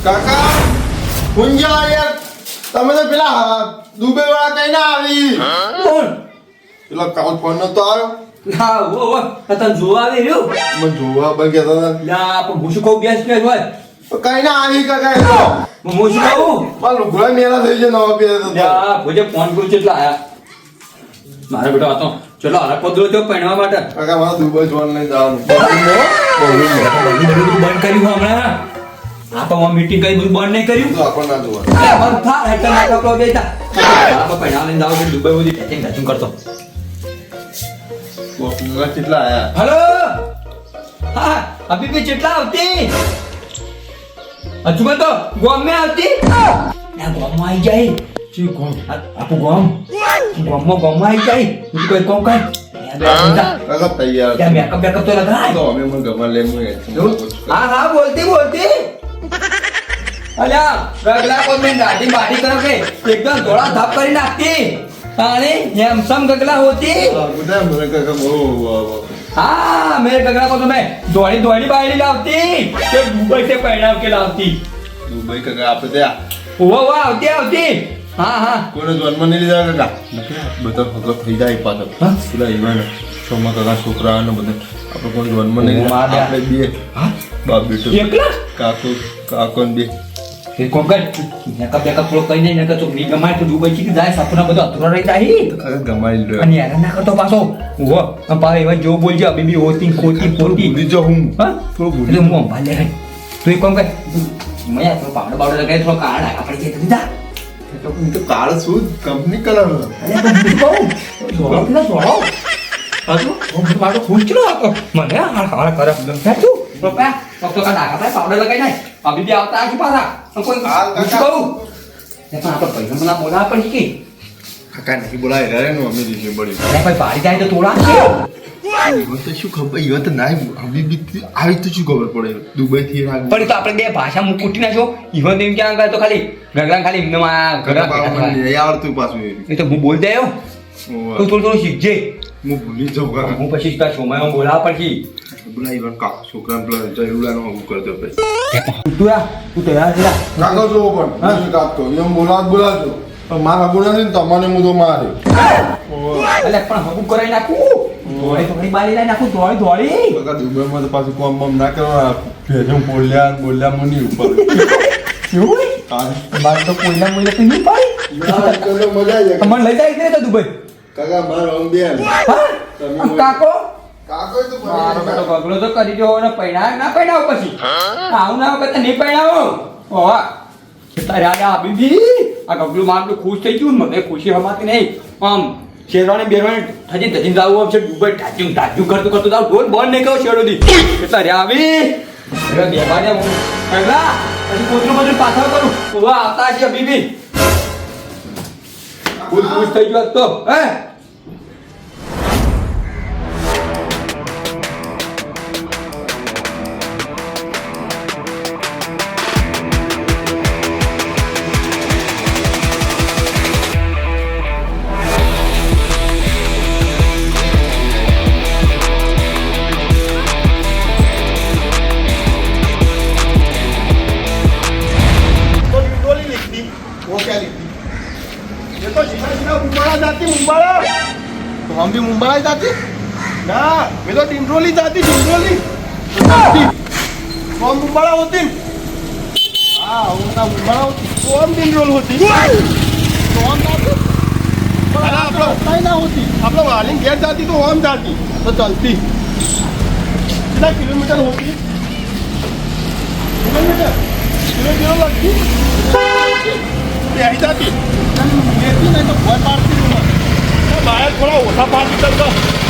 કાકા ગુંજા યાર તમે તો પેલા દુબઈ વાળા કઈ ના આવી કોણ? પેલા કાલ ફોન નતો આવ્યો હા ઓ તને જોવા આવી રહ્યો મને જોવા બન કેતા હતા લા પણ હું શું કહું બેસ ને હોય કઈ ના આવી કાકા એ તો હું શું કહું મારું ઘોડા મેલા થઈ જાય નવા પે તો યા ભોજે ફોન કરું કેટલા આયા મારા બેટા હતો ચલો હારા પદરો થયો પહેણવા માટે કાકા મારા દુબઈ જોવાનું લઈ જવાનું બંધ કર્યું હમણાં આ તો મીટિંગ કરી બધું બંધ નહીં કર્યું તો આપણને ના જોવાનું બંધ થા એટલે ના કપડો બેતા આપણે પહેણવા લઈને જાવ કે દુબઈ બધી પેચિંગ પેચિંગ કરતો બોકના કેટલા આયા हेलो हाँ अभी भी चिटला होती अचुका तो गोम में आती ना गोम में आई जाए जी गोम आपको गोम में आई जाए मुझे कोई कौन का કાકા તૈયાર क्या मेकअप तो लगा है તો અમે મને ગમા લેવું हाँ हाँ बोलती अल्या रगला को मैं दाढ़ी बाड़ी करो के एकदम थोड़ा धप करी नाखती अरे हेमसम गगला होती બધા મને કાકા બહુ हाँ मेरे गगरा को तो मैं दौड़ी दौड़ी बाहरी लाती तो दुबई से पहनाव के लाती દુબઈ કાકા આપણે ત્યાં वो आवती आवती हाँ हाँ કોઈને જન્મ નહીં લીધા કાકા બધા ફગલો થઈ જાય પાછો પેલા ઈવાન સોમા કાકા છોકરા ને બધા આપણે કોઈ જન્મ નહીં લીધા આપણે બે हाँ બાપ બેટો एकला કાકો ને બે फिर कौन कर मेकअप थोड़ा कहीं नहीं नका तो नहीं कमाए तो दुबई की जाए सपना બધો અધૂરો રહી જાય કાકા ગમાઈ લ્યો અને યાર ના કરતો પાછો वो पावे एवं जो बोल जा अभी भी होती खोती खोती ભૂલી જાઉં હું हाँ થોડું એટલે ભૂલી હું ભાલે રે તું એક કામ કર मैं થોડો પાવડર પાવડર લગાય થોડો કાળ આકા પડી જાય દીધા હું તો કાળ શું કંપની કલર અરે પણ હું કહું જોડો ના જોડો આજો હું મારો ખૂંચલો હતો મને હાલ કરે હે તું પપ્પા તો કા નાકા પર પાવડર લગાઈ નાય અભી બી આવતા આખી પાછા કોઈ હાલ કાકા. કહું એ પણ આપણે પૈસા મને બોલા પણ કે કાકા નહીં બોલાય રે નું અમે દીધી બળી અરે ભાઈ બારી જાય તો તોડા છે ઈવન તો શું ખબર ઈવન તો નાઈ હબીબી આવી તો શું ખબર પડે દુબઈ થી રાગ પણ એ તો આપણે બે ભાષા મુકુટી નાખો ઈવન એમ ક્યાં ગયા તો ખાલી ગગલા ખાલી એમને માં કાકા ગગલા નહીં આવડતું પાછું એ તો હું બોલ દે તું થોડું થોડું શીખજે હું ભૂલી જાઉં કાકા હું પછી તા સમયમાં બોલા પછી બોલા ઈવન કાકા છોકરા પેલા જરૂલાનો હું કરતો પછી તું તૈયાર છે કાકા જો પણ હું કાપ તો એમ બોલાજો પણ મારા બોલા ને તમને હું તો મારે અલે પણ હબુ કરાઈ નાખું દોડી થોડી બારી લઈ નાખું દોડી દોડી કાકા દુબઈમાં તો પાછું કોમ બમ ના કરવા ભેજું બોલ્યા મને ઉપર કેવું મારે તો કોઈના મૂલ્ય તો નહીં પાડી મજા આવી મને લઈ જાય ને તો દુબઈ કાકા મારો અંબે હા કાકો કાકો તો મારો બેટો ગગલો તો કરી દો ને પૈણા ના પૈણાવો પછી આવું ના વખત નહીં પૈણાવો ઓવા કેટલા રાજા બીબી આ ગગલું મારું ખુશ થઈ ગયું મને ખુશી હમાતી નહીં આમ શેરવાણી બેરવાણી થજી થજી જાવું આમ છે દુબઈ ઢાચ્યું કરતું જાવ ઢોલ બંધ નહીં કરો શેરોદી કેટલા રે આવી અરે બેવાડે હું પગલા પછી પોતરું બધું પાછળ કરું ઓવા આવતા છે બીબી ખુશ થઈ ગયો તો હે डोली लिख दी वो क्या लिख दी ये तो सीधा सीधा मुंबाड़ा जाती मुंबाड़ा तो हम भी मुंबाड़ा जाती ना मैं तो डिंडोली जाती डिंडोली तो हम मुंबाड़ा होती हाँ वो ना मुंबाड़ा होती तो हम डिंडोल होती तो हम जाती अरे आप लोग ना होती आप लोग हालिंग गेट जाती तो हम जाती तो चलती कितना किलोमीटर होती किलोमीटर किलो लगती यही जाती लेती नहीं तो भय पाड़ती हूँ मैं बाहर थोड़ा ओछा पानी चलता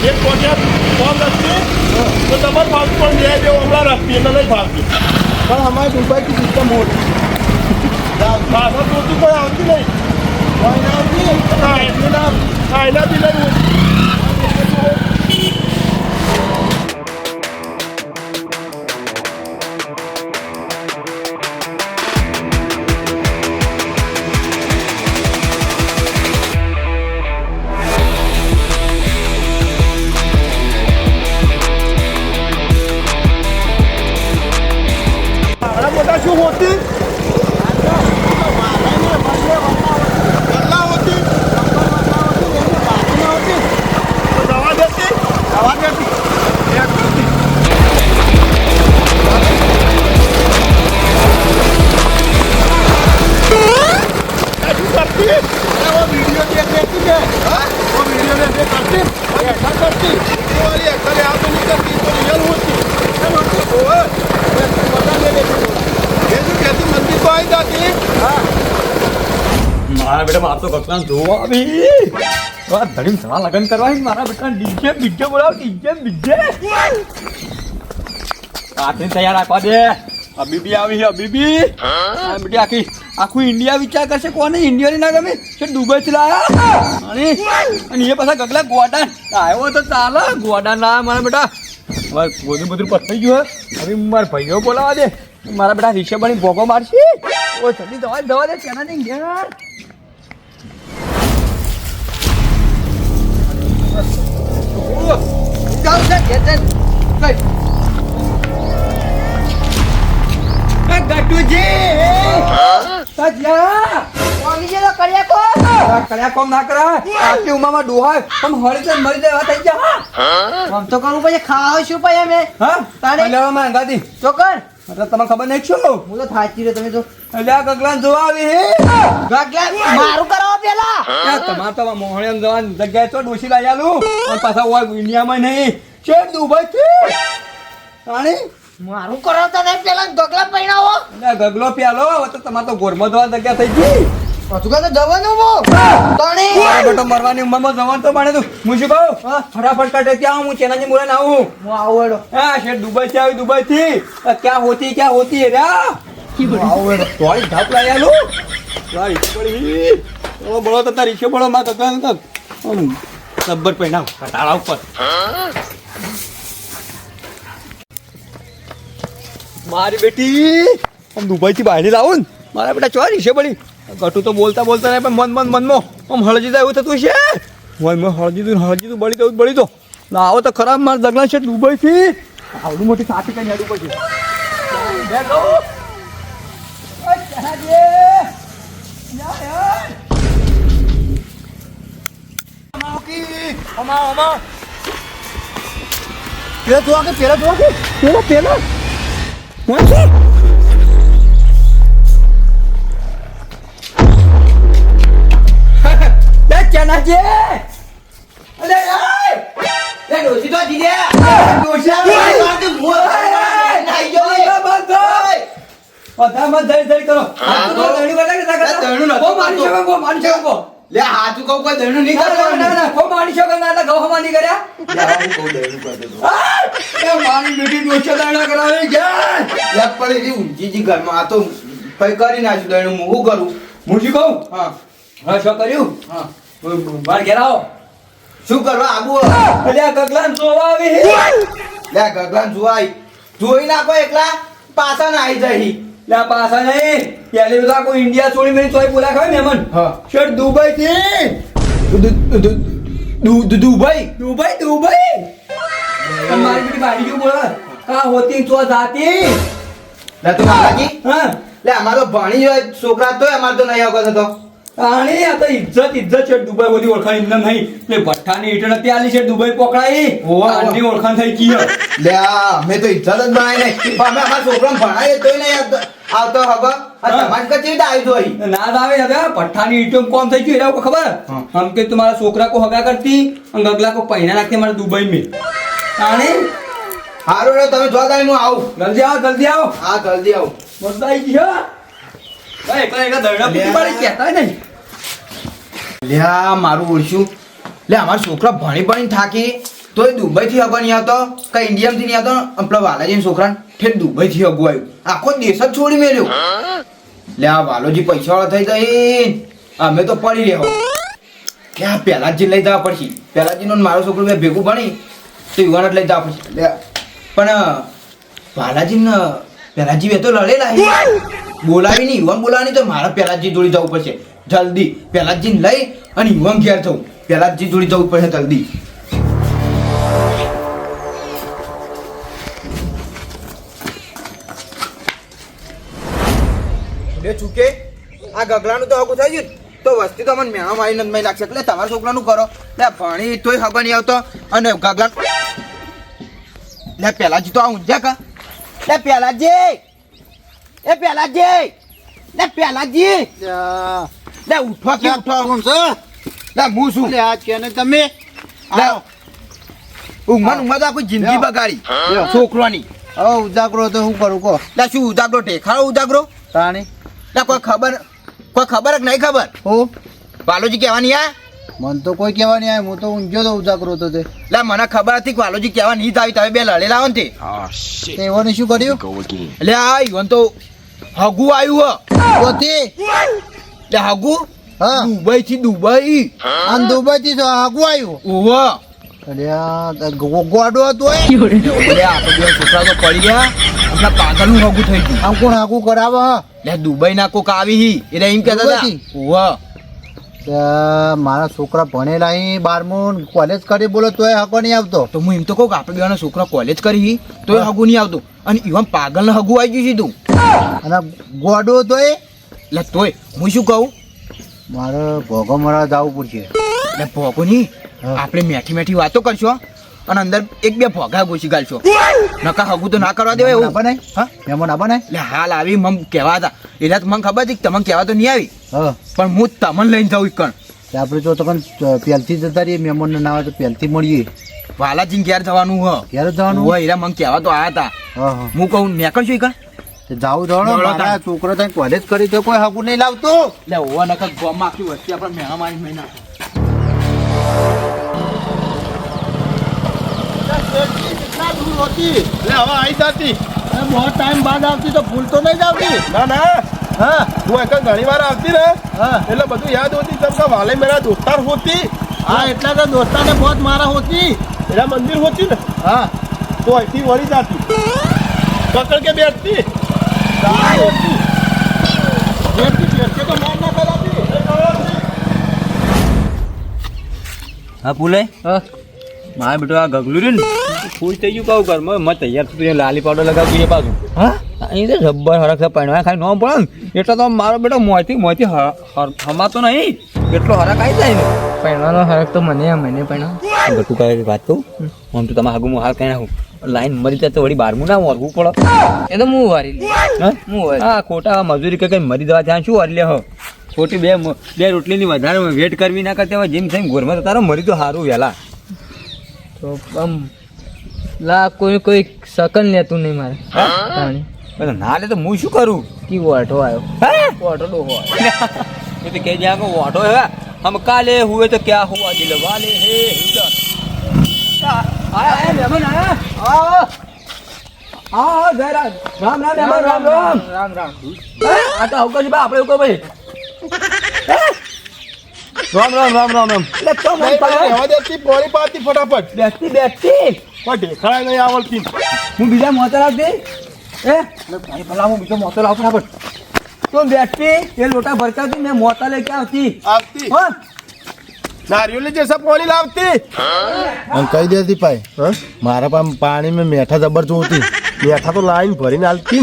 एक पहुँचा कौन रखती तो डबल फालतू पर ले जो हमारा रखती है नहीं फालतू पर हमारे दुबई की सिस्टम होती भाषा तो कोई आती नहीं आईना भी नहीं होती મોટા શું હોતી કરતી તો રિયલ હોતી એમ તો ઓય મજા લે લેતી એ જો કહેતી મંદિર તો આવી જાતી હા મારા બેટા માર તો કપડાં જોવા આવી વાત ધડીને સવા લગન કરવા છે મારા બેટા ડીજે બીજે બોલાવ ડીજે બીજે આથી તૈયાર રાખવા દે અબીબી આવી છે અબીબી આ બેટી આખું ઇન્ડિયા વિચાર કરશે કોને ઇન્ડિયાની ના ગમે છે દુબઈ થી લાયા અને એ પાછા ગગલા ગોડાન આવ્યો તો ચાલે ગોડાન લાયા મારા બેટા હવે બધું પતાઈ ગયું હવે મારા ભાઈઓ બોલાવા દે મારા બેટા રિક્ષા બની ભોગો મારશે ઓ જલ્દી દવા દે તેના નહીં ઘેર તમને ખબર નહીં શું હું તો થાચી રહ્યો તમે તો ગગલાન જોવા આવી મારું કરાવો પેલા તમારે તો મોહણિયા જવાની જગ્યાએ તો ડોસી લાવી આલું અને પાછા હોય ઇન્ડિયામાં નહીં છે દુબઈ થી રાણી મારું કરાવતા નહીં પેલા ગગલા પૈણાવો એટલે ગગલો પ્યાલો તો તમારે તો ગોરમાં જવાની જગ્યા થઈ ગઈ હજુ તો જવાનું હું તણી બેટો મરવાની ઉંમરમાં જવાનું તો મને તું હું શું કહું ફટાફટ કાઢે ત્યાં હું ચેનાજી મુરાને આવું હું આવું હા શેઠ દુબઈ થી આવી દુબઈ થી ક્યાં હોતી રહ્યા થોડી ધાપ લાવી આલું બળો તો તારી રીક્ષો બળો માં કકા સબ્બર પહેરાવ કટાળા ઉપર મારી બેટી આમ દુબઈ થી બહાર લાવું ને મારા બેટા ચો રીક્ષે બળી ગટુ તો બોલતા નહીં પણ મનમાં આમ હળજી જાય એવું થતું છે હળજી તું બળી દો આવો તો ખરાબ મારા દગલા છે દુબઈ થી આવડું મોટી સાથી કઈ હેડું પછી પેલા ચનાજી અરે એ ડોસી તો જીજે બધા મત જઈ કરો મારી શકો લે હાચું કહું કોઈ દણું નહીં કરવાનું ના કો મારી શકો ના ગૌ નહીં કર્યા મારી બેટી ડોસો દાણા કરાવે ગયા પડી રી ઊંચી ઘરમાં આ તો કઈ કરી નાખ્યું દણું હું શું કરું હું શું કહું હા હા શું કર્યું હા માર ઘેર આવો શું કરવા આબુ અલ્યા ગગલાન જોવા આવી લે ગગલાન જોઈ નાખો એકલા પાછા ના આવી જાય લે પાછા નહીં પેલી બધા કોઈ ઇન્ડિયા છોડી મેં તોય બોલા ખાય મેમન હા શેઠ દુબઈ થી દુબઈ અને મારી બેટી બાડી ક્यों બોલા કા હોતી તો જાતી લે તો મારાજી હા લે અમારો ભણી જો છોકરા તોય અમાર તો નહીં આવતો હતો આણી આ તો ઇજ્જત છે દુબઈ બધી ઓળખાણ એમને નહીં એટલે ભઠ્ઠાની ઈટ નથી આલી છે દુબઈ પકડાઈ આની ઓળખાણ થઈ ગઈ લે અમે તો ઇજ્જત જ બનાવી નહીં પણ અમે અમારા છોકરાને ભણાવીએ તોય નહીં આવતો હવે આ સમાજ કચેરી આવી જોઈ ના આવે હવે ભઠ્ઠાની ઈટો કોમ થઈ ગયું એના ખબર હમ કે तुम्हारा છોકરા કો હગા કરતી અને ગગલા કો પૈના નાખતી મારા દુબઈ में આણી હારું રે તમે જો હું આવું જલ્દી આવો હા જલ્દી આવું મસ્ત આવી ગયો ભાઈ એકલા દરડા પૂરી પાડી કહેતા નહીં લ્યા મારું ઓળશું લે અમારા છોકરા ભણી થાકી તોય દુબઈ થી હગો નહીં આવતો કઈ ઇન્ડિયા થી નહીં આવતો પેલા વાલાજી છોકરાને ઠેઠ દુબઈ થી હગો આવ્યું આખો દેશ જ છોડી મેલ્યો લે આ વાલોજી પૈસા વાળા થઈ જાય અમે તો પડી રહ્યો ક્યાં પહેલાજી લઈ જવા પડશે પહેલાજી નો મારો છોકરો મેં ભેગું ભણી તો યુવાન જ લઈ જવા પડશે લે પણ વાલાજી ને પહેલાજી બે તો લડેલા બોલાવી નહીં યુવાન બોલાવાની તો મારા પહેલાજી જોડી જવું પડશે જલ્દી પહેલાજી લઈ અને યુવાન ઘેર થવું પહેલાજી જોડી જવું પડશે જલ્દી ચૂકે આ ગગલાનું તો હગું થઈ ગયું તો વસ્તી તો મને મેણા મારી નથી લાગશે એટલે તમારા છોકરાનું કરો લે ભણી તોય હગો નહીં આવતો અને ગગલા લે પહેલાજી તો આ ઊંઝા કા લે પહેલાજી એ પહેલાજી લે પહેલાજી લે ઉઠો કે ઉઠો કોણ છે લે હું છું લે આજ કેને તમે લે ઊંઘમાં તો આખી જિંદગી બગાડી છોકરાની. હવે ઉજાગરો તો શું કરું કહો લે શું ઉજાગરો ટેખાડો ઉજાગરો તાણી લે કોઈ ખબર જ નહીં ખબર હું વાલોજી કહેવાની આ મન તો કોઈ કહેવા નહીં આવે હું તો ઊંઘ્યો તો ઉજાગરો તો તે લે મને ખબર હતી કે વાલોજી કહેવા નહીં આવી તમે બે લડેલા હો ને તે એવાને શું કર્યું એટલે આ ઈવન તો હગુ આવ્યું પોતે લે હગુ હા દુબઈ થી દુબઈ અને દુબઈ થી તો આગું આવ્યું ઓહો અરે આ ગોડો હતો એ એટલે આપણે બે છોકરા તો પડી ગયા આપણા પાગલનું હગુ થઈ ગયું આમ કોણ આગું કરાવે હા લે દુબઈ ના કોક આવી હી એટલે એમ કહેતા હતા દુબઈથી? ઓહો મારા છોકરા ભણેલા અહીં 12મું કોલેજ કરી બોલો તોય હકો નહીં આવતો તો હું એમ તો કહું કે આપણે બેના છોકરા કોલેજ કરી હી તો એ હગુ નહીં આવતું અને ઈવન પાગલ હગુ આવી ગયું સીધું અને ગોડો હતો એ એટલે તોય હું શું કહું મારે ભોગો મારા જવું પડશે એટલે ભોગો નહીં આપણે મેઠી મેઠી વાતો કરશો અને અંદર એક બે ભોગા ઘૂસી ગાલશો નકા હગુ તો ના કરવા દેવાય ના એવું બનાય હા એમાં ના બનાય એટલે હાલ આવી મમ કહેવા હતા એટલે તો મને ખબર હતી કે તમને કહેવા તો નહીં આવી હા પણ હું તમને લઈને જાઉં કણ તે આપણે જો તમે પહેલથી જતા રહીએ મહેમાનને ના આવે તો પહેલથી મળીએ વાલાજી ઘેર જવાનું હ ક્યારે જવાનું હોય હીરા મને કહેવા તો આવ્યા હતા હા હા હું કહું નીકળશું કણ તે જાવું દોડો દોડો મારા તાણ. છોકરો ત્યાં કોલેજ કરી તો કોઈ હગું નહીં લાવતો એટલે હોવા નકર ગોમાં આખી વસ્તી આપણે મેળા મારી મહિના કિतना दूर होती ले हवा आई जाती બહુ ટાઈમ બાદ આવતી તો ભૂલ તો નહીં જ આવતી ना ना હા તું એક ઘણી વાર આવતી ને હા એટલે બધું યાદ હોતી सबका वाले मेरा दोस्तार होती હા એટલા તો દોસ્તાને બહુ મારા હોતી मेरा मंदिर होती ना હા तो ऐसी वही जाती पकड़ के बैठती बैठती तो मार ना कराती હા પુલે મારે બેટો આ ગગલું રહ્યું ને ખુશ થઈ ગયું કહું ઘરમાં મેં તૈયાર થતું લાલી પાવડર લગાવતું એ પાછું હા અહીં તો જબ્બર હરખ છે પણ ખાલી ન પડે ને એટલે તો મારો બેટો મોંથી હમાતો નહીં કેટલો હરખ આવી જાય ને પહેરવાનો ફરક તો મને પણ ગટુ કહે વાત કહું આમ તો તમે આગું હાલ કઈ નાખું લાઈન મરી જાય તો વળી 12મું ના મોરવું પડે એ તો હું વારી લે હા? હું વારી હા ખોટા મજૂરી કે કઈ મરી જવા ત્યાં શું વાર લે હો ખોટી બે રોટલીની વધારે વેટ કરવી ના કરતા હોય જેમ થઈને ઘરમાં તો તારો મરી તો સારું વહેલા તો આમ લા કોઈ સકન લેતું નહીં મારે તાણી પણ ના લે તો હું શું કરું કી વાટો આવ્યો હા વાટો ડોહો આવ્યો ये तो कह दिया को वाटो है हम काले हुए तो क्या हुआ दिल वाले हे इधर आया मेहमान आया आ जरा राम राम मेहमान राम राम રામ રામ આ તો આવકો છે બા આપણે આવકો ભાઈ રામ રામ રામ રામ રામ લે તો મન પાડે રહેવા દેતી પોળી પાતી ફટાફટ બેસતી કોઈ ઢેખડાય નહીં આવડતી હું બીજા મોતર આવતી લે પાણી ભલા હું બીજો મોતર આવ ફટાફટ તો બેસતી એ લોટા ભરકાતી મેં મોતા લે ક્યાં હતી આવતી હા नारियल जैसा पानी लावती કહી દેતી ભાઈ મારા પાસે પાણી મેં મેઠા જબર જોતી मीठा तो लाइन भरी नालती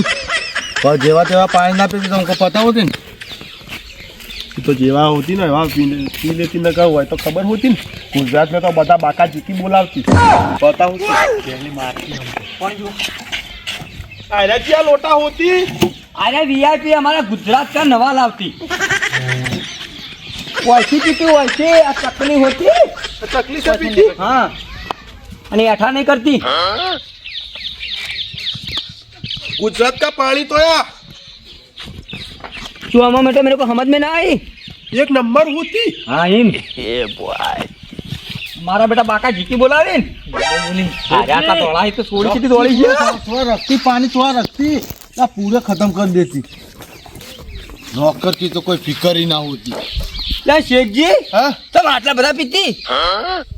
પણ જેવા તેવા પાણી ના પીતી તમને પતા હોતી ને तो जेवा होती ना वहाँ पी लेती न का हुआ तो खबर होती ना गुजरात में तो बता बाका जीती बोलावती पता होती अरे क्या लोटा होती अरे वीआईपी हमारा गुजरात का नवा लावती वैसी पीती वैसे चकनी होती तकलीफ से पीती हाँ અને ऐठा नहीं करती गुजरात का पानी तो यार तू अम्मा बेटा मेरे को समझ में ना आई एक नंबर होती हाँ इन मारा बेटा बाका जीती बोला रे अरे आता दौड़ा ही तो थोड़ी सी दौड़ी है थोड़ा रखती पानी थोड़ा रखती ना पूरे खत्म कर देती नौकर की तो कोई फिक्र ही ना होती क्या शेख जी हाँ तुम आटला बता पीती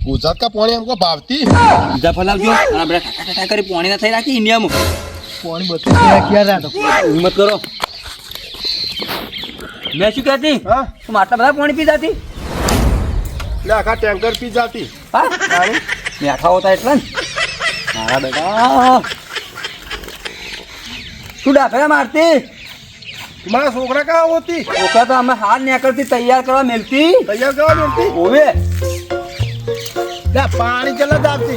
गुजरात का पानी हमको भावती બીજા ફલાવજો અને બેટા ટાટા કરી પાણી ના થઈ રાખી ઇન્ડિયામાં पानी बता क्या रहा था હિંમત કરો मैं શું કહેતી हाँ तुम આટલા બધા પાણી પી જાતી ले आखा टैंकर पी जाती હા બેઠા હોતા એટલે ને મારા બેટા શું ડાફે મારતી तुम्हारा छोकरा कहाँ होती ઓકા તો અમે હાથ નીકળતી તૈયાર કરવા મેલતી तैयार करा मिलती ઓવે पानी चला जाती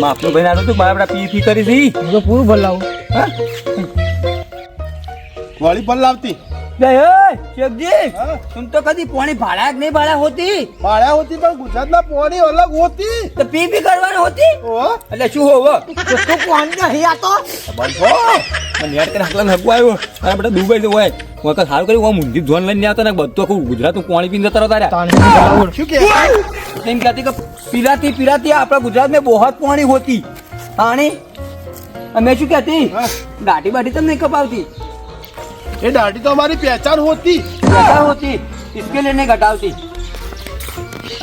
માફનું ભાઈ નાનું તું મારા બેટા પી કરી હતી હું તો પૂરું ભલાવું હા वाली पर लावती બે शेखजी हाँ? तुम तो कभी पानी भाड़ा नहीं भाड़ा होती ભાડા હોતી પણ ગુજરાતના પોણી અલગ હોતી तो पी भी करवानी होती ઓહો એટલે શું હોવ તો તું પાણી નહીં આતો બંધો મને યાર કે હકલા હકવા આવ્યો અને બધા દુબઈ તો હોય હું કે સારું કર્યું હું મુંડી ધોન લઈને આવતો ને બધું આખું ગુજરાત પાણી પીને જતા રહ્યા શું કે તેમ कहती कि पिलाती पिलाती આપણા ગુજરાત में बहुत पानी होती पानी मैं શું कहती हाँ। दाढ़ी बाटी तो नहीं कपावती એ દાઢી તો અમારી પહેચાન હોતી घटा होती इसके लिए नहीं घटावती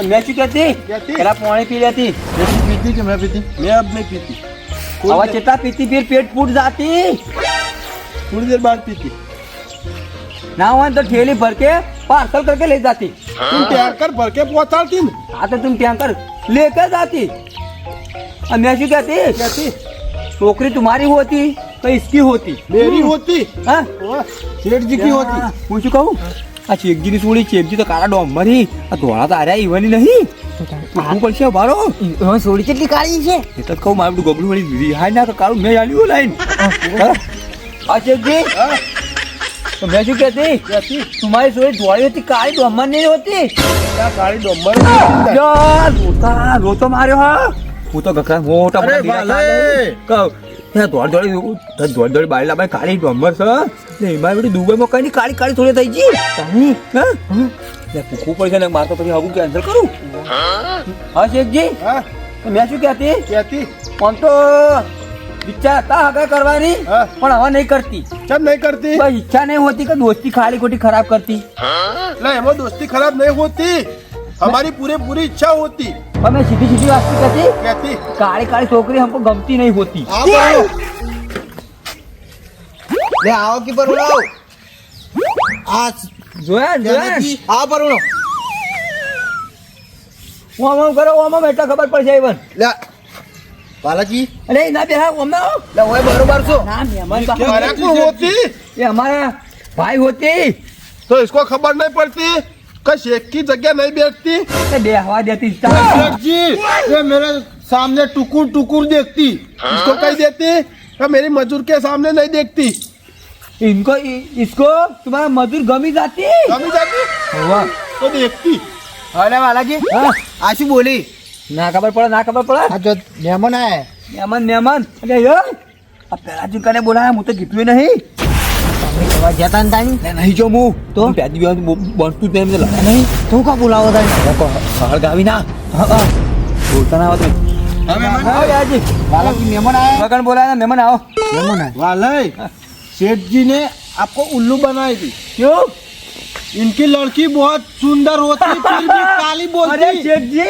मैं શું कहती कहती? तेरा पानी पी लेती પીતી કે મેં પીતી મેં અબ નહીં પીતી हवा चेता पीती फिर पेट फूट जाती थोड़ी देर बाद पीती ना हुआ तो ठेली भर के पार्सल करके ले जाती तुम टैंकर भर के पहुंचाती न हाँ तो तुम टैंकर लेकर जाती अब मैं શું कहती कहती छोकरी तुम्हारी होती तो इसकी होती मेरी होती हाँ ओह, सेठ जी की होती હું શું કહું આ ચેકજી ની છોડી ચેકજી તો કાળા ડોમરી આ ધોળા તો આર્યા ઈવાની નહીં હું પડશે ભારો સોડી કેટલી કાળી છે એટલે કહું મારું બધું ગબડું વળી રિહાઈ ના તો કાળું મેં આલ્યું લાઈન હા ચેકજી हाँ, तो मैं શું कहती कहती तुम्हारी छोरी धोળી होती काળી डोमर नहीं होती क्या काली डोंबर होती? यार रोतो मार्यो હા હું તો ગકરા મોટા અરે મોટા ભાલે! કહું દોડ બારી લાવે કાળી ડોમર છે ને એમાં બધી દુબઈમાં કઈ નહીં કાળી કાળી થોડી થઈ ગઈ હા ભૂખવું પડશે ને મારે તો પછી હગું કેન્સલ કરું હા શેખજી हाँ, મેં શું કહેતી कहती આમ તો ઈચ્છા હતા હગા કરવાની હા. પણ હવે નહીં કરતી जब नहीं करती બસ ઈચ્છા નહીં હોતી કે દોસ્તી ખાલી ખોટી ખરાબ કરતી नहीं वो दोस्ती खराब नहीं होती हमारी पूरी पूरी इच्छा होती પણ મેં સીધી સીધી વાત કહેતી कहती काली काली छोकरी हमको गमती नहीं होती आप बोलो લે આવો કી પર બોલાવો આ જોયા જોયા આવો પર બોલો ઓમ કરો ઓમ બેટા ખબર પડશે even લે બાલાજી અરે ના બેહા ઓમ ના લે ઓય બરોબર છો ના મહેમાન हमारा को होती ये हमारा भाई होती तो इसको खबर नहीं पड़ती कि शेख की जगह नहीं बैठती ये बेहवा देती सेठ जी ये मेरे सामने टुकुर टुकुर देखती इसको कही देती कि मेरी मजदूर के सामने नहीं देखती इनको इसको तुम्हारा मजदूर गमी जाती कभी जाती वाह तो देखती અરે વાલાજી हाँ આ શું બોલી ना खबर पड़ा ना खबर पड़ा આ જો મહેમાન આયા मेहमान मेहमान अरे यो अब पहला जी कने बोला मुझे गीतवे नहीं તમે કહેવા જતા ને તાણી नहीं जो मुंह तो प्याजी भी बनतू तेम से लगा नहीं તું કા બોલાવો તાણી हर गावी ना हाँ हाँ बोलता ना तुम હા મહેમાન आओ यार जी बालाजी मेहमान आया मगन बोला ना मेहमान आओ मेहमान आया वालय सेठ जी ने आपको उल्लू बनाई थी क्यों इनकी लड़की बहुत सुंदर होती फिर भी काली अरे बोलती शेख जी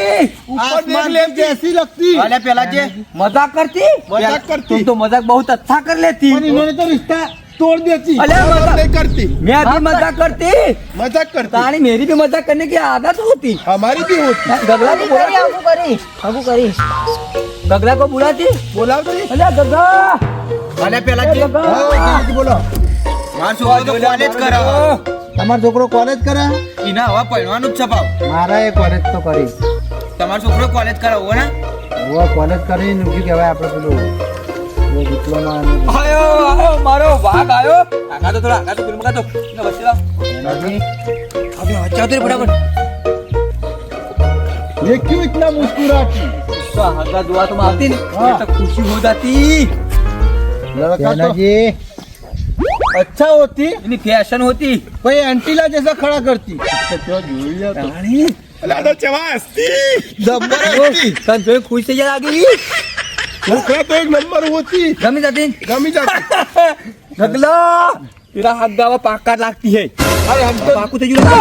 ऊपर देख आसमान की लेती जैसी लगती અલે પેલા જે मजाक करती मजाक करती तुम तो मजाक बहुत अच्छा कर लेती पर इन्होंने तो रिश्ता तोड़ देती अरे मजाक मजाक नहीं करती मैं भी मजाक करती मजाक करती कहानी मेरी भी मजाक करने की आदत होती हमारी भी होती गगला को बुलाती આગું કરી गगला को बुलाती बोला तो अरे गगला અલે પેલા જે बोलो માર છોકરો તો કોલેજ કરે તમારો છોકરો કોલેજ કરે ઈના હવે ભણવાનું જ છપાવ મારા એ કોલેજ તો કરી તમારો છોકરો કોલેજ કરે હો ને હવે કોલેજ કરીને શું કહેવાય આપણે પેલું ડિપ્લોમા आयो आयो मारो भाग आयो आगा तो थोड़ा आगा तो फिल्म का तो ना बच्चा अबे अच्छा तेरे फटाफट ये क्यों इतना मुस्कुराती तो आगा दुआ तुम आती नहीं हाँ। तो खुशी हो जाती लड़का तो अच्छा होती इतनी फैशन होती कोई एंटीला जैसा खड़ा करती रानी दादा चवा हस्ती जब्बर तन जो खुश से आ गई छोकरा तो एक नंबर होती गमी जाती गमी जाती गगला तेरा हग्गावा पाका लागती है अरे हम तो पाकू ते जुला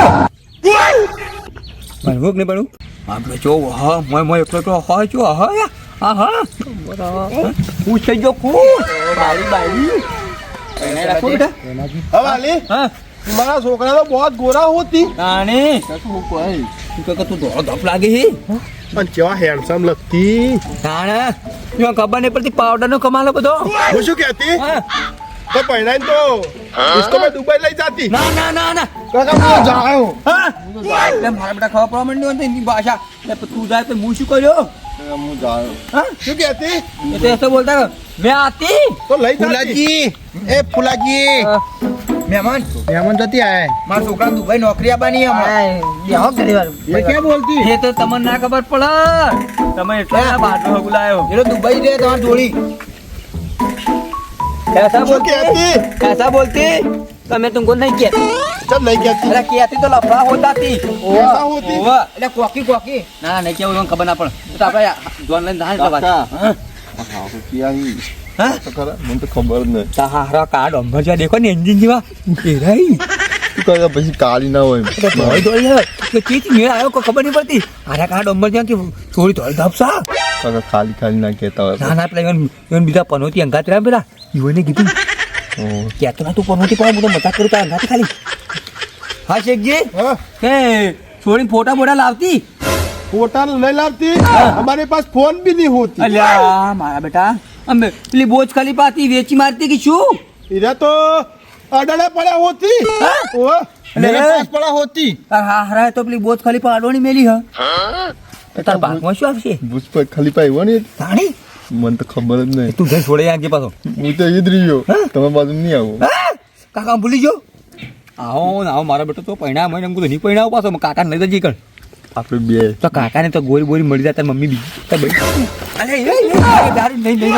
बनवू नहीं बनवू આપણે જો હા मैं એકલો તો હા જો હા હા હું થઈ જો ખુશ બારી બારી એને રાખો બેટા हवाली હા तुम्हारा छोकरा तो बहुत गोरा होती રાણી તું કે તું દોડો ધપ લાગે હે પણ કેવા હેન્ડસમ लगती રાણા યો ખબર નહીં પડતી પાવડર નો કમાલ બધો वो શું कहती હા तो पहना तो इसको मैं दुबई ले जाती ના ના ના ના કાકા હું જાયો હા એટલે મારા બેટા ખબર પડવા માંડ્યું ને એની ભાષા એટલે તું જાય તો હું શું કર્યો હું જાયો હા શું कहती એ તો ऐसे बोलता मैं आती तो लई जाती ફુલાજી એ ફુલાજી हाँ। મહેમાન મહેમાન જતી આયા મારા છોકરા દુબઈ નોકરી આપવાની હમણાં બેહો ઘણી વાર એ ક્યાં બોલતી એ તો તમને ના ખબર પડે તમે એટલા બાટલો બોલાયો એ તો દુબઈ રે તમારી જોડી कैसा શું કહેતી कैसा बोलती तो मैं तुमको नहीं कहती ચમ નહીં કહેતી अरे कहती तो लफड़ा होता थी कैसा होती? ओवा। એટલે કોકી કોકી ના નહીં કેવું તમને ખબર ના પડે તો આપણે જોન લઈને ધાન કરવા કાકા. હા તો ખરા મને તો ખબર જ નહીં તારા કાર્ડ અંબર જ્યાં દેખો ને એન્જિન જેવા એ રહી શું કરે પછી કાળી ના હોય ધોઈ ધોઈ કે ચીજ મેળ આવ્યો કોઈ ખબર નહીં પડતી આરા કાર્ડ અંબર જ્યાં કે થોડી ધોઈ ધપસા કાકા ખાલી ખાલી ના કહેતા હોય ના ના પેલા even બીજા પનોતી અંગાત રહ્યા પેલા ઈવોને કીધું ઓહ. કહેતો ના તું પનોતી પડે હું તો મજાક કરું તારા અંગાત ખાલી હા શેખજી હા કે છોડીને ફોટા બોટા લાવતી ફોટા નહીં લાવતી हमारे पास फोन भी नहीं होती અલ્યા મારા બેટા અમે પેલી બોજ ખાલી પાતી વેચી મારતી કે શું इधर तो अडड़ा पड़ा होती ओह, मेरे पास पड़ा होती તાર હા હરાય તો પેલી બોજ ખાલી પાડવાની મેલી હા તો તાર ભાગમાં શું આવશે बुझ पर खाली पाई हुआ नहीं તાણી मन तो खबर જ નહીં તું જઈ છોડે આગે પાછો હું તો ઈદ રહ્યો તમે બાજુ નહીં આવો કાકા ભૂલી ગયો આવો ને આવો મારા બેટો તો પૈણા મને એમ કીધું નહીં પૈણાવ પાછો કાકા લઈ જજી કર આપણે બે તો કાકાને તો ગોરી બોરી મળી જાય તાર મમ્મી બીજી તાર ભાઈ અરે એ દારૂ નહીં લઈ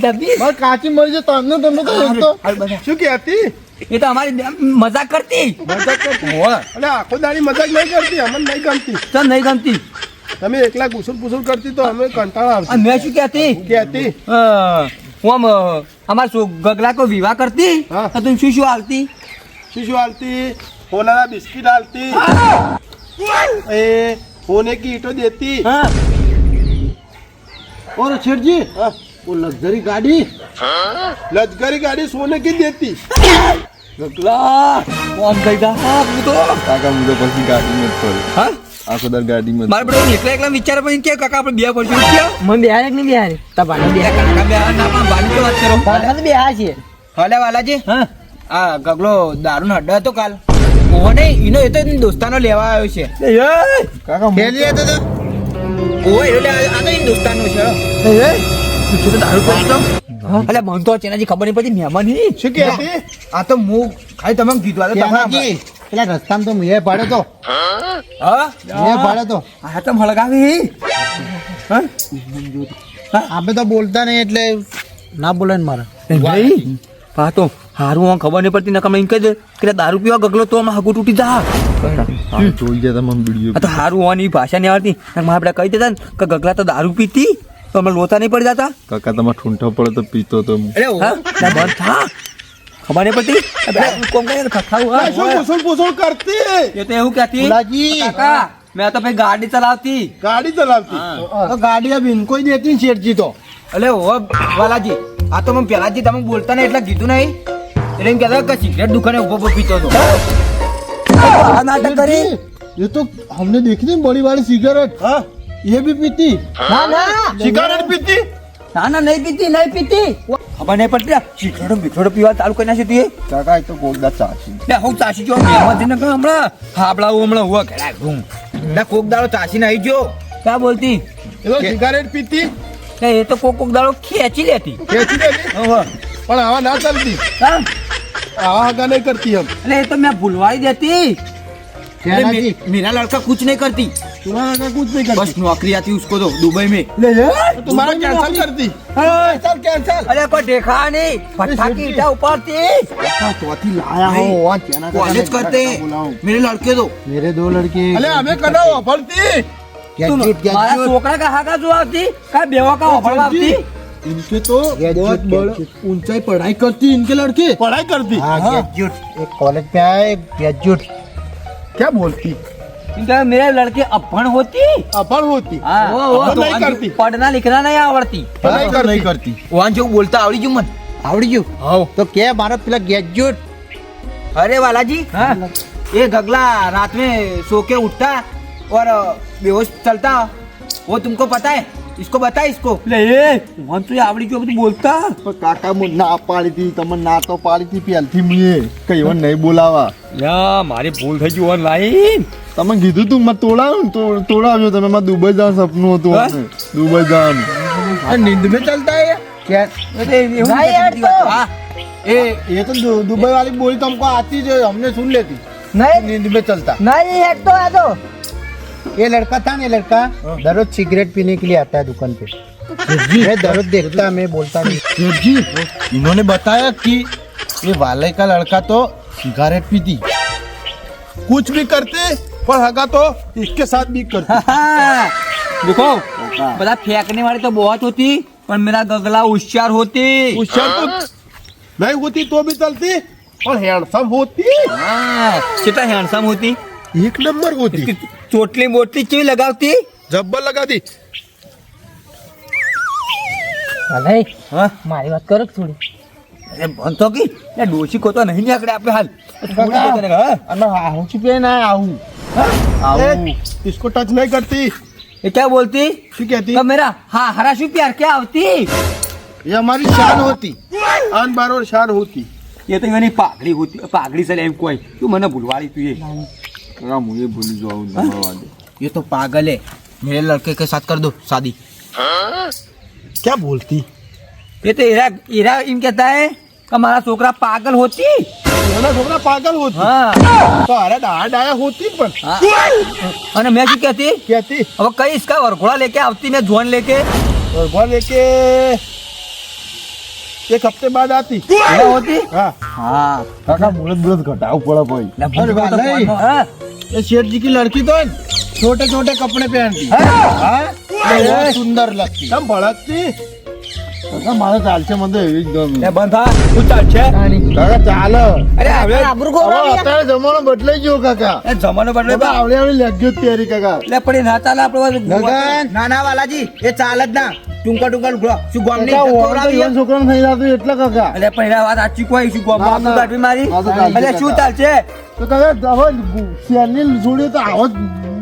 લાવી મારે કાચી મળી જાય તમને તમને તો એક તો શું કહેતી એ તો અમારી મજાક કરતી મજાક કરતી અરે આખો દાડી મજાક નહીં કરતી અમને નહીં ગમતી તો નહીં ગમતી તમે એકલા ગુસુર પુસુર કરતી તો અમે કંટાળા આવશે મેં શું કહેતી કહેતી હું આમ અમાર ગગલા કો વિવાહ કરતી હા. તો તું શું શું હાલતી શું હાલતી સોનાના બિસ્किट डालती ए सोने की ईंटों देती હા और सेठ जी हाँ, वो लग्जरी गाड़ी लग्जरी गाड़ी सोने की देती ગગલા કોમ થઈ જા હા તું તો काका मुझे પછી ગાડી में पड़े હા આખો દર ગાડી में મારા બેટા એકલા એકલા વિચાર પણ કે કાકા આપણે બે પડશું ક્યાં મને બેહાર કે નહીં બેહાર તમારે બે કાકા બે ના પણ બાની તો વાત કરો બેહાર બેહાર છે હલે વાલાજી હા આ ગગલો દારૂ હડ્ડો હતો કાલ ઓહો નહીં એનો એ તો એનો દોસ્તાનો લેવા આવ્યો છે એ કાકા खेलिए तो ઓહો એ લે આ તો એનો દોસ્તાનો છે તું તો દારૂ પી તો અલે મન તો ચેનાજી ખબર નહીં પડી મહેમાન ની શું કહેતી આ તો હું ખાલી તમે કીધું આ તો क्या તમે जी પેલા રસ્તામાં તો મેં પાડ્યો તો હા મેં પાડ્યો તો આ તો હળગાવી આપણે તો બોલતા નહીં એટલે ના બોલે ને મારે ભાઈ પા તો હારું આમ ખબર નહીં પડતી નકમ એમ કહી દે કે દારૂ પીવા ગગલો તો આમાં હગું તૂટી જા જોઈ ગયા તમે વિડીયો આ તો હારું હોવાની ભાષા નહીં આવડતી અને મારા બેટા કહી દેતા ને કે ગગલા તો દારૂ પીતી તો અમે લોતા નહીં પડી જતા કાકા તમારે ઠૂંઠો પડે તો પીતો તો અરે ઓહો હા ના બંધ થા ખબર નહીં પડતી આ બેટા કોમ કરે ખખાવું હા શું પુસુલ પુસુલ કરતી એ તો એવું કહેતી बुलाजी કાકા મેં તો ભાઈ ગાડી ચલાવતી ગાડી ચલાવતી तो गाड़ी अब इनको ही देती सेठ जी तो અલે ઓહો વાલાજી આ તો મને પહેલાથી તમે બોલતા નહીં એટલે કીધું નહીં એટલે એમ કહેતા કે સિગરેટ દુકાને ઉભો ઉભો પીતો હતો આ નાટક કરી ये तो हमने देखी थी बड़ी वाली सिगरेट હા ये भी पीती ના ના સિગારેટ પીતી ના ના નહીં પીતી નહીં પીતી ખબર નહીં પડતી સિગરેટો બિગરેટો પીવા ચાલુ કરી નાખી તી કાકા એ તો કોકદા ચાચી લે હું ચાસી જો મહેમાન ને હમણાં હાબળાવું હમણાં હુआ ઘડા ઘૂમ એટલે કોક દાડો ચાસીને આવી ગયો ક્યાં બોલતી એ તો સિગારેટ પીતી કે એ તો કોક દાડો ખેંચી લેતી ખેંચી લેતી પણ આવા ના ચાલતી હા આવા હગા નહીં કરતી હમ એટલે એ તો મેં ભૂલવાઈ દેતી क्या अरे जी मेरा लड़का कुछ नहीं करती तुम्हारा हगा कुछ नहीं बस नौकरी आती उसको तो दुबई में करती तुम्हारा कैंसल करती कैंसल कैंसल અરે કોઈ દેખા નહીં ફટાકી ઈટા ઉપાડતી चौथी लाया हो वहाँ चना कॉलेज करते हैं मेरे लड़के तो मेरे दो लड़के अरे हमें कना वापरती તું ग्रेजुएट મારા ग्रेजुएट છોકરા કા હાકા જો આવતી કા બેવા કા ઓફળવા આવતી इनके तो बहुत बड़ा ऊंचाई पढ़ाई करती इनके लड़के पढ़ाई करती हाँ ग्रेजुएट एक कॉलेज पे आया एक ग्रेजुएट क्या बोलती इनका मेरे लड़के अभण होती अपर होती हाँ वो नहीं करती पढ़ना लिखना नहीं आवड़ती पढ़ाई नहीं करती वहाँ जो बोलता आवड़ी जो मन आवड़ी गયું हाँ तो क्या भारत पेला ग्रेजुएट अरे वालाजी हाँ ये गगला रात में सो के उठता और बेहोश चलता वो तुमको पता है इसको बता इसको ले ये मन तो आवड़ी क्यों બધું બોલતા પણ કાકા મુ ના પાડી હતી તમે ના તો પાડી હતી પહેલથી મુએ કઈ વન નહીં બોલાવા યા મારી ભૂલ થઈ ગઈ ઓનલાઈન તમે કીધું તું મત તોડાવ્યું તો તોડાવ્યો તમે માં દુબઈ જવાનું સપનું હતું હા? આપણે. દુબઈ જવાનું नींद में चलता है क्या અરે એવું ના યાર તો. હા ये तो दुबई वाली बोली तो हमको आती जो हमने सुन लेती नहीं नींद में चलता नहीं है तो है तो ये लड़का था ना, ये लड़का दररोज सिगरेट पीने के लिए आता है दुकान पे। मैं दररोज देखता, मैं बोलता नहीं। सेठ जी, इन्होंने बताया कि ये वाले का लड़का तो सिगरेट पीती, कुछ भी करते पर हगा तो इसके साथ भी करते। देखो बता फेंकने वाली तो बहुत होती पर मेरा गगला होशियार होती। होशियार तो नहीं होती तो भी चलती और हैंडसम होती, कितना हैंडसम होती, एक नंबर होती। इसकी चोटली मोटली क्यों लगावती। जब्बर लगा दी। नहीं हाँ मारी बात करो थोड़ी। अरे बंद तो की या डोशी को तो नहीं निकले आपके हाल थोड़ी देर करेगा, हाँ? मैं आहू छिपे ना आहू ए, इसको टच नहीं करती। ये क्या बोलती क्या कहती? कब मेरा हाँ हरा शू प्यार क्या होती। ये हमारी शान होती, आन बार और शान होती। ये तो यानी पागड़ी होती, पागड़ी से लेम कोई तू मने भूलवाड़ी तू ये मुझे भूल जाऊं। ये तो पागल है, मेरे लड़के के साथ कर दो शादी। क्या बोलती? ये तो इरा इरा इन कहता है कि हमारा छोकरा पागल होती। मेरा छोकरा पागल होती हाँ तो अरे डाया होती पर हाँ। और मैं क्या कहती कहती अब कहीं इसका वरघोड़ा लेके आवती मैं जुआन लेके और घर लेके एक हफ्ते बाद आती। क्या होती। हाँ हाँ काका मुहूर्त घटाओ पड़ा भाई। अरे भाई, हाँ? ये सेठ जी की लड़की तो छोटे छोटे कपड़े पहनती, हाँ? ये बहुत सुंदर लगती। तम भड़कती काका मारा चालશે મને એકદમ એ બંધ થા તું ચાલ છે કાકા ચાલ અરે હવે હવે અત્યારે જમાનો બદલાઈ ગયો કાકા એ જમાનો બદલે હવે આવડે આવડે લાગ્યો તૈયારી કાકા એટલે પડી ના ચાલે આપણે લગન ના ના વાલાજી એ ચાલે જ ના ટૂંકા ટૂંકા લુગડા શું ગામની કાકા ઇજ્જત ઓર તો ખવડાવી યન છોકરાને થઈ જતું એટલે કાકા એટલે પહેલા વાત સાચી કોઈ શું ગોમ ના, ના. કાઢી મારી ના, તો ચાલશે, એટલે શું કાકા. ચાલશે તો કાકા હવે શેરની જોડે તો આવો જ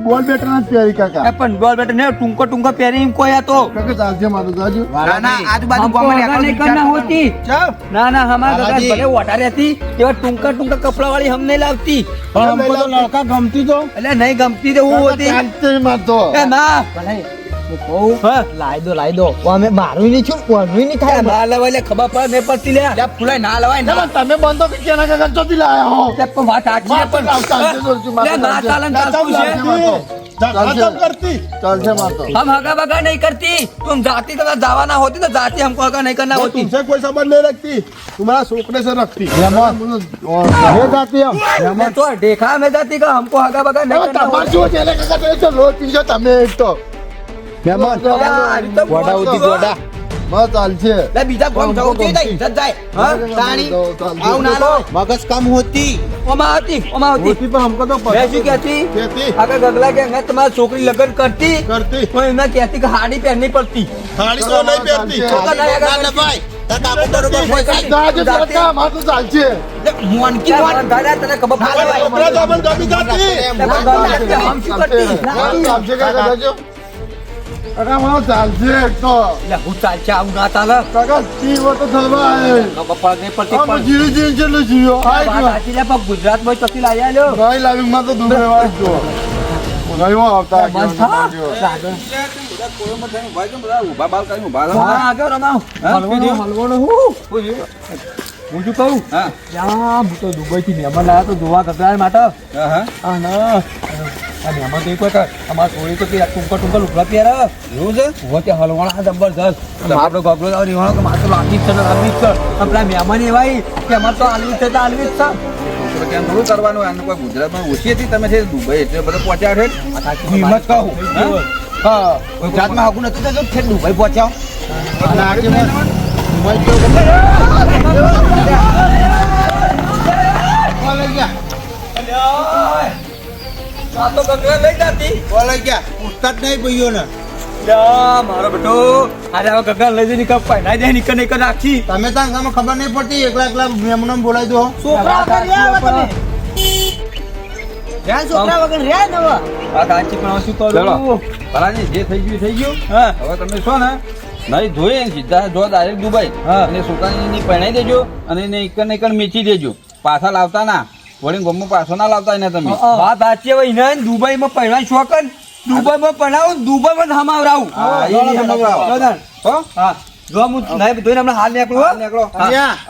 બોલ બેટર ના તૈયારી કાકા એ પણ બોલ બેટા ને ટૂંકો ટૂંકો પહેરી એમ કોઈ હતો કાકા ચાલશે મારું જાજુ ના ના આજુબાજુ हमको ગામમાં अगर नहीं करना होती ना ना हमारे घर भले वाटा रहती केवल टूंका टूंका कपड़ा वाली हम नहीं लावती પણ हमको तो लड़का गमती तो એટલે નહીં ગમતી તો હું હોતી ચાલશે મારતો એ ના હા લાઈ દો અમે મારું નહીં છું કોનું નહીં એ થાય ના લવાય એટલે ખબર પડે નહીં પડતી લે લે ફૂલાય ના લવાય ના તમે બંધો કે કેના કાકા ચોથી લાયા હો તે પણ વાત સાચી છે પણ ચાલશે જોરથી લે ના ચાલે ને ચાલતું છે करती ચાલશે મારતો हम हगा बगा नहीं करती तुम जाती तो जावाना होती तो जाती हमको हगा नहीं करना वो होती तुमसे कोई संबंध नहीं रखती, तुम्हारा छोकरे से रखती। ये जाती हम मैं तो देखा मैं जाती का हमको हगा बगा नहीं करना होती તમારે જેને કાકા તો રોજ પીશો તમે એક તો મહેમાન ગોડા ઉધી ગોડા બસ ચાલશે લે બીજા ગામ જવું જોઈએ તો ઇજ્જત જાય હા તાણી આવ ના લવાય મગજ કામ હોતી ओमा होती होती पर हमको तो मैं શું कहती कहती अगर गगला के अंगत तुम्हारी छोकरी लगन करती करती तो इन्हें कहती कि हाड़ी पहननी पड़ती साड़ी तो नहीं पहनती। तो नहीं अगर જાજુ કાકા માર તો ચાલશે મોન કી મોન दादा तने खबर ના पड़े લવાય. कपड़ा दामन कभी जाती। हम શું करती ચાલશે કાકા જાજો કાકા મારો ચાલશે એક તો એટલે હું ચાલ છે આવું ના ચાલે કાકા જીવો તો થવા ખબર પડે નહીં પડતી આમ પણ જીવી જીવી ચેટલું જીવો વાત સાચી છે પણ ગુજરાતમાં ચોથી લાવી આલ્યો ભાઈ લાવી માં તો દુબઈ વાળ જો ગયો આવતા બસ થા. હા, આગળ રમાવ. હલવાનો હું શું કહું યા, હું તો દુબઈથી મહેમાન લાવ્યા તો જોવા ગગડા માટે હા ના આ મહેમાન તો એક વખત અમારા સોળી તો ટૂંકા ટૂંકા લુગડા પહેરે એવું છે હું ત્યાં હલવાણા જબરજસ્ત આપણો ગગડો આવો રીવાણો કે મારે તો લાગી જ છે ને લાગી જ છે આપણા મહેમાન એવા કે અમારે તો આલવી છે તો આલવી જ છે કેમ થોડું કરવાનું આનું કોઈ ગુજરાતમાં ઓછી હતી તમે છે દુબઈ એટલે બધો પહોંચ્યા છે હિંમત કહું હા ગુજરાતમાં હાકું નથી થતું છે દુબઈ પહોંચાવ અને આગે માં આ તો ગગડા લઈ જાતી બોલે ગયા પૂછતા જ નહીં ભાઈઓ ને યા, મારો બેટો અરે હવે ગગડા લઈ જઈને કપ પહેરાઈ દે નીકળ નીકળ રાખી તમે ત્યાં ગામમાં ખબર નહીં પડતી એકલા એકલા મહેમાનો બોલાવી દો છોકરા વગર રહ્યા હવે તમે જ્યાં છોકરા વગર રહ્યા ને હવે આ કાચી પણ શું ચલો કરું ભલાજી જે થઈ ગયું થઈ ગયું હા હવે તમે છો ને નહીં જોઈએ ને સીધા જો ડાયરેક્ટ દુબઈ હા. અને છોકરાની પરણાઈ દેજો અને એને એકન એકન મેચી દેજો પાછા લાવતા ના વળી ગમમાં પાછો ના લાવતા એને તમે વાત સાચી હવે એને દુબઈમાં પહેરવાનું શોખ દુબઈમાં પહેરાવું દુબઈમાં જ હમાવરાવું હા, એ નહીં હમાવરાવું. બરાબર. હો હા જો હું નહીં ધોઈને હમણાં હાલ નીકળું હો. નીકળો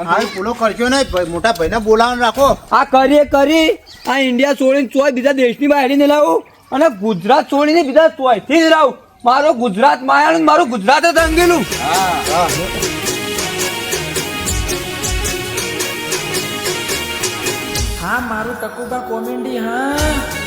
હાલ પૂરો કરજો ને મોટા ભાઈને બોલાવવાનું રાખો. આ કરી આ ઇન્ડિયા છોડીને ચોય બીજા દેશની બહાર ને લાવું અને ગુજરાત છોડીને બીજા ચોયથી જ લાવું. મારો ગુજરાત માયાનું મારું ગુજરાત જ રંગેલું. હા મારું ટકુબા કોમેડી હા